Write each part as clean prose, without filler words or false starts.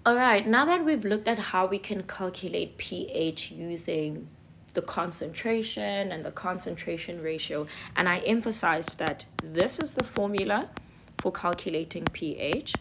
All right, now that we've looked at how we can calculate pH using the concentration and the concentration ratio, and I emphasized that this is the formula for calculating pH,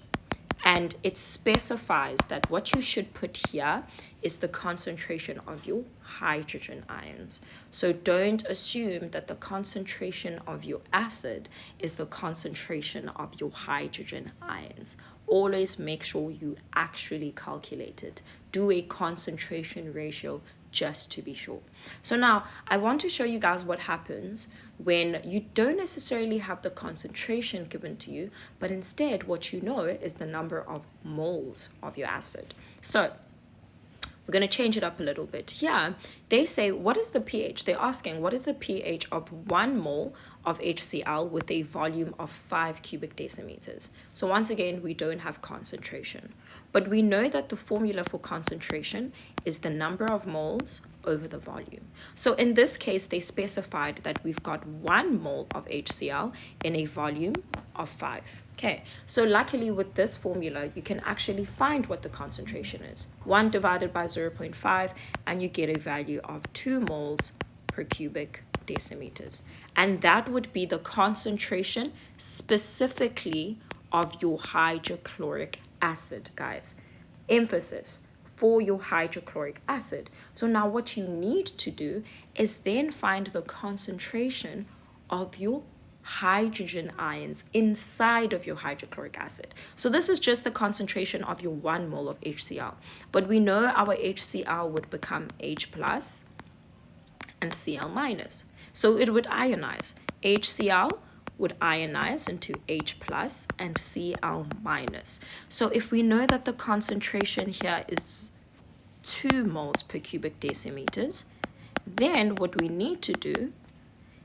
and it specifies that what you should put here is the concentration of your hydrogen ions. So don't assume that the concentration of your acid is the concentration of your hydrogen ions. Always make sure you actually calculate it. Do a concentration ratio just to be sure. So now I want to show you guys what happens when you don't necessarily have the concentration given to you, but instead what you know is the number of moles of your acid. So we're going to change it up a little bit. Here, they say, what is the pH? They're asking, what is the pH of 1 mole of HCl with a volume of 5 cubic decimeters? So once again, we don't have concentration. But we know that the formula for concentration is the number of moles over the volume. So in this case, they specified that we've got 1 mole of HCl in a volume of 5. Okay, so luckily with this formula, you can actually find what the concentration is. 1 divided by 0.5, and you get a value of 2 moles per cubic decimeters. And that would be the concentration specifically of your hydrochloric acid, guys. Emphasis for your hydrochloric acid. So now what you need to do is then find the concentration of your hydrogen ions inside of your hydrochloric acid. So this is just the concentration of your 1 mole of HCl. But we know our HCl would become H plus and Cl minus. So it would ionize. HCl would ionize into H plus and Cl minus. So if we know that the concentration here is 2 moles per cubic decimeters, then what we need to do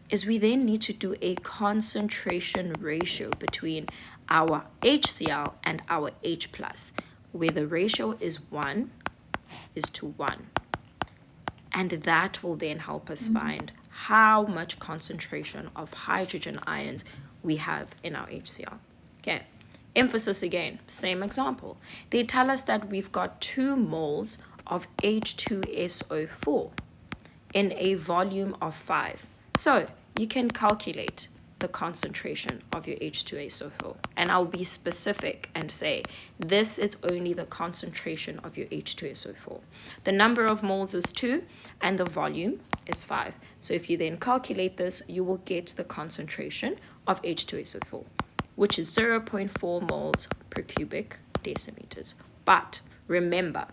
is we then need to do a concentration ratio between our HCl and our H plus, where the ratio is 1 is to 1. And that will then help us find how much concentration of hydrogen ions we have in our HCl. Okay, emphasis again, same example. They tell us that we've got 2 moles of H2SO4 in a volume of 5. So you can calculate the concentration of your H2SO4. And I'll be specific and say this is only the concentration of your H2SO4. The number of moles is 2 and the volume is 5. So if you then calculate this, you will get the concentration of H2SO4, which is 0.4 moles per cubic decimeters. But remember,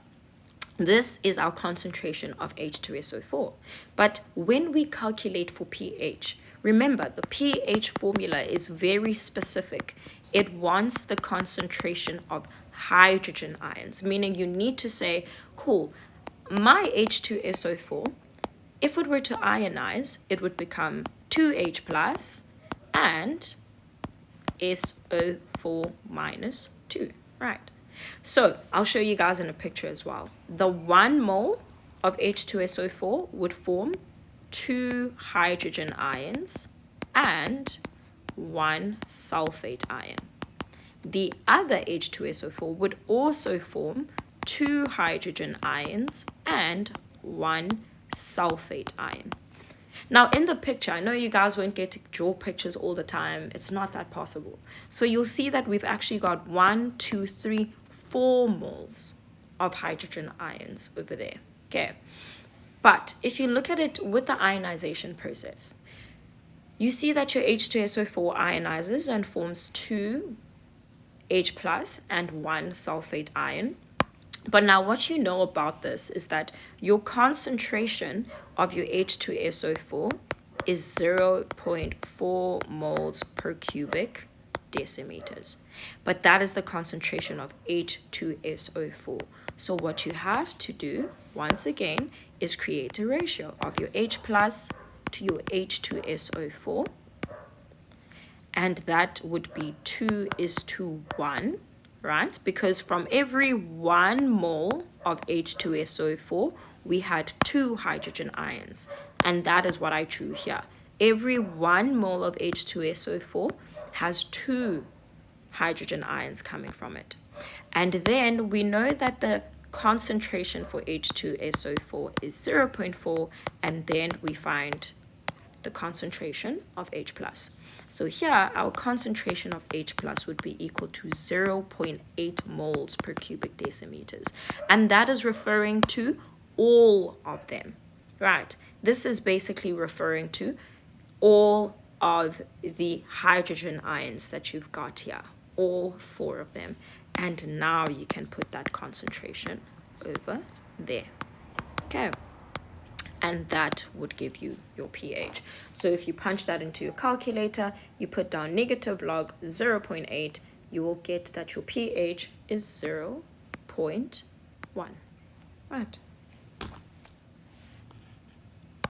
this is our concentration of H2SO4. But when we calculate for pH, remember the pH formula is very specific. It wants the concentration of hydrogen ions, meaning you need to say, cool, my H2SO4, if it were to ionize, it would become 2H plus and SO4 minus 2, right? So I'll show you guys in a picture as well. The 1 mole of H2SO4 would form 2 hydrogen ions and 1 sulfate ion. The other H2SO4 would also form 2 hydrogen ions and 1 sulfate ion. Now in the picture, I know you guys won't get to draw pictures all the time. It's not that possible. So you'll see that we've actually got 1, 2, 3, 4 moles of hydrogen ions over there. Okay. But if you look at it with the ionization process, you see that your H2SO4 ionizes and forms 2 H plus and 1 sulfate ion. But now what you know about this is that your concentration of your H2SO4 is 0.4 moles per cubic decimeters. But that is the concentration of H2SO4. So what you have to do, once again, is create a ratio of your H plus to your H2SO4. And that would be 2:1. Right? Because from every 1 mole of H2SO4, we had 2 hydrogen ions. And that is what I drew here. Every 1 mole of H2SO4 has 2 hydrogen ions coming from it. And then we know that the concentration for H2SO4 is 0.4, and then we find the concentration of H plus. So here our concentration of H plus would be equal to 0.8 moles per cubic decimeters, and that is referring to all of them, right? This is basically referring to all of the hydrogen ions that you've got here, all 4 of them. And now you can put that concentration over there. Okay. And that would give you your pH. So if you punch that into your calculator, you put down negative log 0.8, you will get that your pH is 0.1. Right.